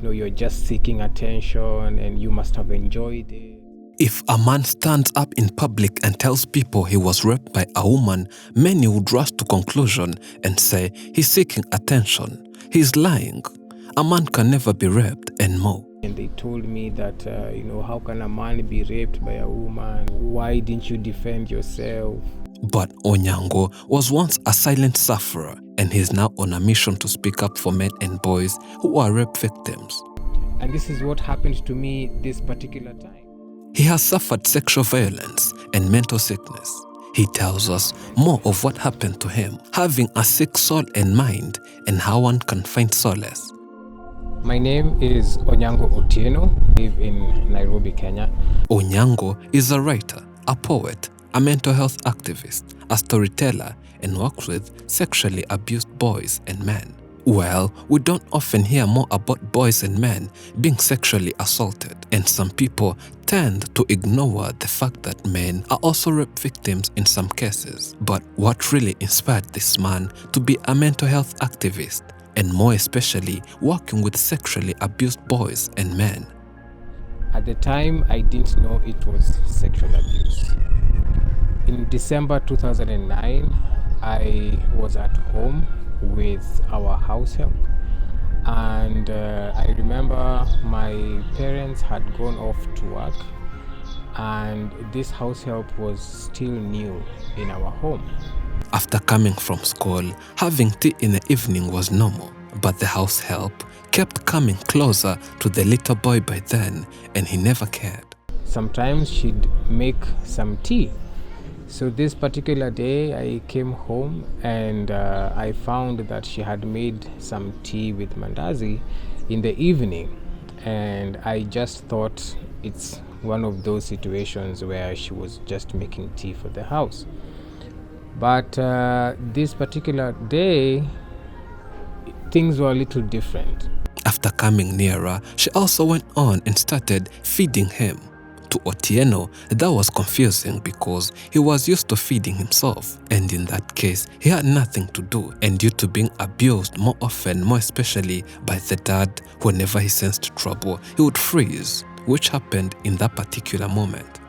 you're just seeking attention and you must have enjoyed it. If a man stands up in public and tells people he was raped by a woman, many would rush to conclusion and say he's seeking attention. He's lying. A man can never be raped and more. And they told me that, how can a man be raped by a woman? Why didn't you defend yourself? But Onyango was once a silent sufferer, and he's now on a mission to speak up for men and boys who are rape victims. And this is what happened to me this particular time. He has suffered sexual violence and mental sickness. He tells us more of what happened to him, having a sick soul and mind, and how one can find solace. My name is Onyango Otieno. I live in Nairobi, Kenya. Onyango is a writer, a poet, a mental health activist, a storyteller, and works with sexually abused boys and men. Well, we don't often hear more about boys and men being sexually assaulted, and some people tend to ignore the fact that men are also rape victims in some cases. But what really inspired this man to be a mental health activist, and more especially working with sexually abused boys and men? At the time, I didn't know it was sexual abuse. In December 2009, I was at home with our house help, and I remember my parents had gone off to work, and this house help was still new in our home. After coming from school, having tea in the evening was normal, but the house help kept coming closer to the little boy by then, and he never cared. Sometimes she'd make some tea. So this particular day I came home and I found that she had made some tea with mandazi in the evening, and I just thought it's one of those situations where she was just making tea for the house. But this particular day, things were a little different. After coming nearer, she also went on and started feeding him. To Otieno, that was confusing because he was used to feeding himself, and in that case, he had nothing to do, and due to being abused more often, more especially by the dad, whenever he sensed trouble, he would freeze, which happened in that particular moment.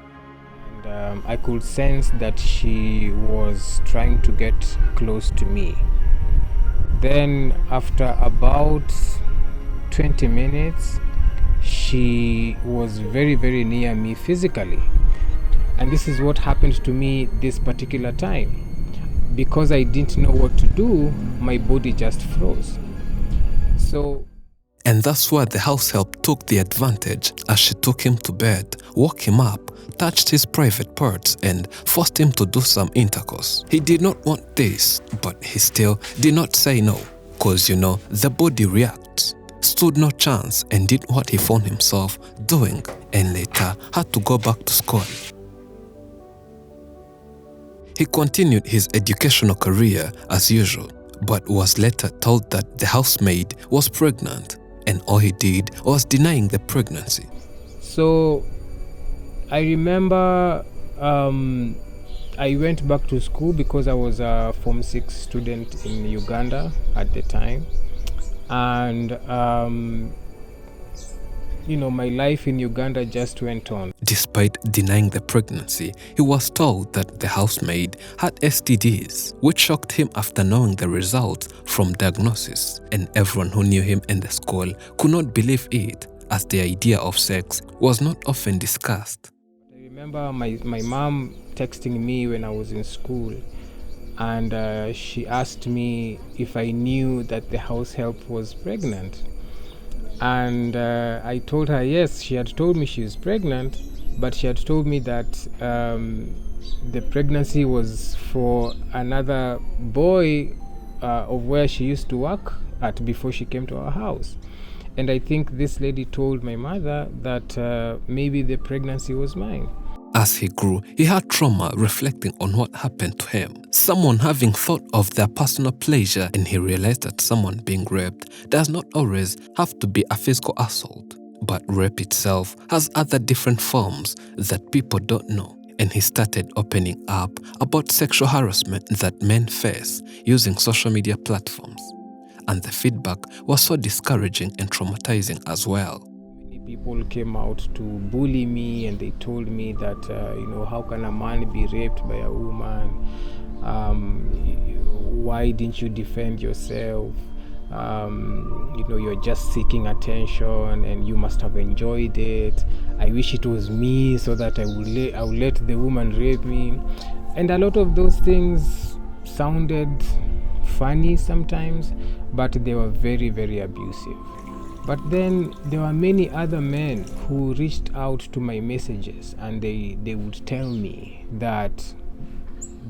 And I could sense that she was trying to get close to me. Then after about 20 minutes, she was very, very near me physically. And this is what happened to me this particular time. Because I didn't know what to do, my body just froze. And that's where the house help took the advantage, as she took him to bed, woke him up, touched his private parts, and forced him to do some intercourse. He did not want this, but he still did not say no, cause the body reacts. Stood no chance and did what he found himself doing, and later had to go back to school. He continued his educational career as usual, but was later told that the housemaid was pregnant, and all he did was denying the pregnancy. So I remember I went back to school because I was a Form 6 student in Uganda at the time. And my life in Uganda just went on. Despite denying the pregnancy, he was told that the housemaid had STDs, which shocked him after knowing the results from diagnosis, and everyone who knew him in the school could not believe it, as the idea of sex was not often discussed. I remember my mom texting me when I was in school, and she asked me if I knew that the house help was pregnant. And I told her yes, she had told me she was pregnant, but she had told me that the pregnancy was for another boy of where she used to work at before she came to our house. And I think this lady told my mother that maybe the pregnancy was mine. As he grew, he had trauma reflecting on what happened to him. Someone having thought of their personal pleasure, and he realized that someone being raped does not always have to be a physical assault. But rape itself has other different forms that people don't know. And he started opening up about sexual harassment that men face using social media platforms. and the feedback was so discouraging and traumatizing as well. Many people came out to bully me, and they told me that, how can a man be raped by a woman? Why didn't you defend yourself? You're just seeking attention and you must have enjoyed it. I wish it was me so that I would let the woman rape me. And a lot of those things sounded funny sometimes, but they were very, very abusive. But then there were many other men who reached out to my messages, and they would tell me that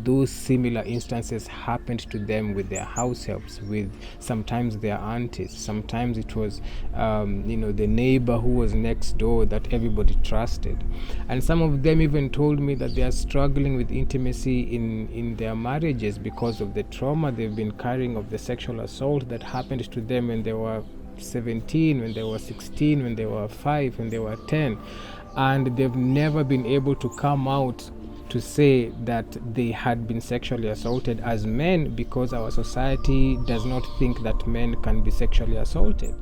those similar instances happened to them with their house helps, with sometimes their aunties. Sometimes it was the neighbor who was next door that everybody trusted. And some of them even told me that they are struggling with intimacy in their marriages because of the trauma they've been carrying of the sexual assault that happened to them when they were 17, when they were 16, when they were 5, when they were 10, and they've never been able to come out to say that they had been sexually assaulted as men, because our society does not think that men can be sexually assaulted.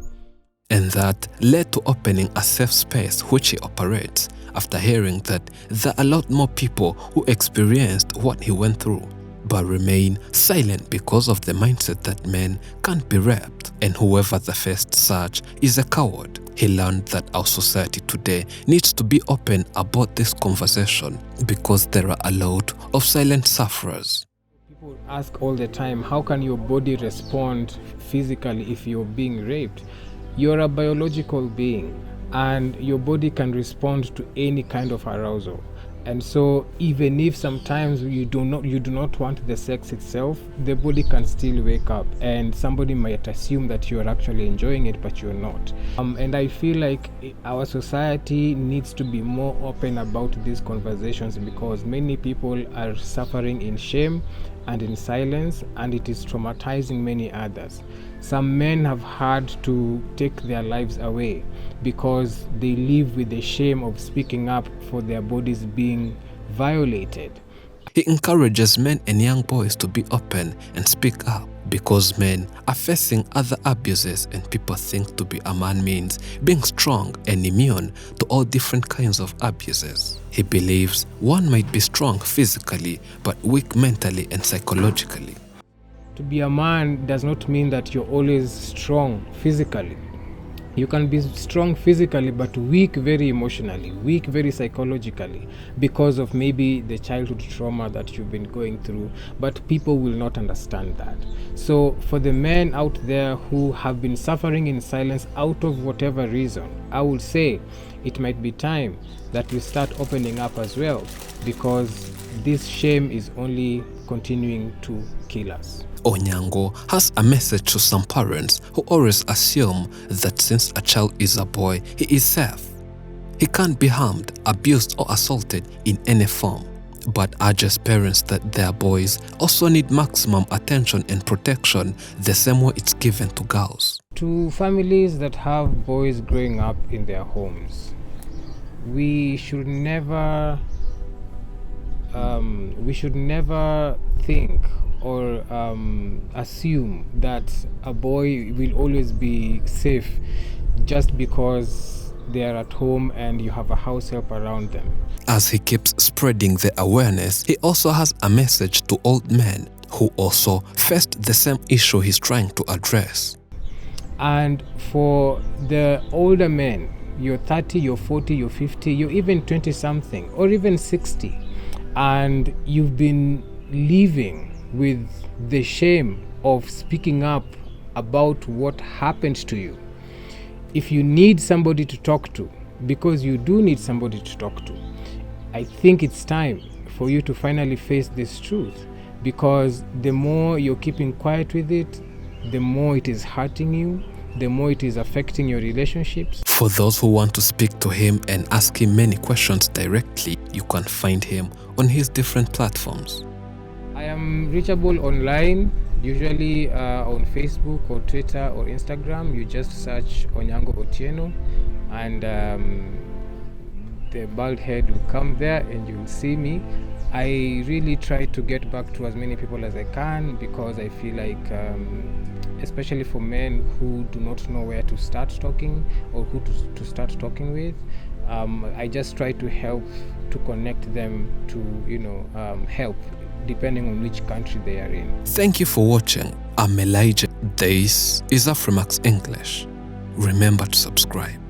And that led to opening a safe space which he operates after hearing that there are a lot more people who experienced what he went through, but remain silent because of the mindset that men can't be raped, and whoever the first such is a coward. He learned that our society today needs to be open about this conversation because there are a lot of silent sufferers. People ask all the time, how can your body respond physically if you're being raped? You're a biological being, and your body can respond to any kind of arousal. And so even if sometimes you do not want the sex itself, the body can still wake up, and somebody might assume that you're actually enjoying it, but you're not. And I feel like our society needs to be more open about these conversations, because many people are suffering in shame and in silence, and it is traumatizing many others. Some men have had to take their lives away because they live with the shame of speaking up for their bodies being violated. He encourages men and young boys to be open and speak up, because men are facing other abuses, and people think to be a man means being strong and immune to all different kinds of abuses. He believes one might be strong physically but weak mentally and psychologically. To be a man does not mean that you're always strong physically. You can be strong physically but weak very emotionally, weak very psychologically, because of maybe the childhood trauma that you've been going through, but people will not understand that. So for the men out there who have been suffering in silence out of whatever reason, I would say it might be time that we start opening up as well, because this shame is only continuing to kill us. Onyango has a message to some parents who always assume that since a child is a boy, he is safe. He can't be harmed, abused, or assaulted in any form, but urges parents that their boys also need maximum attention and protection the same way it's given to girls. To families that have boys growing up in their homes, we should never think or assume that a boy will always be safe just because they are at home and you have a house help around them. As he keeps spreading the awareness, he also has a message to old men who also faced the same issue he's trying to address. And for the older men, you're 30, you're 40, you're 50, you're even 20-something, or even 60, and you've been living with the shame of speaking up about what happened to you. If you need somebody to talk to, because you do need somebody to talk to, I think it's time for you to finally face this truth, because the more you're keeping quiet with it, the more it is hurting you, the more it is affecting your relationships. For those who want to speak to him and ask him many questions directly, you can find him on his different platforms. I am reachable online, usually on Facebook or Twitter or Instagram. You just search Onyango Otieno, and the bald head will come there and you'll see me. I really try to get back to as many people as I can, because I feel like, especially for men who do not know where to start talking or who to start talking with, I just try to help to connect them to, help, depending on which country they are in. Thank you for watching. I'm Elijah. This is Afrimax English. Remember to subscribe.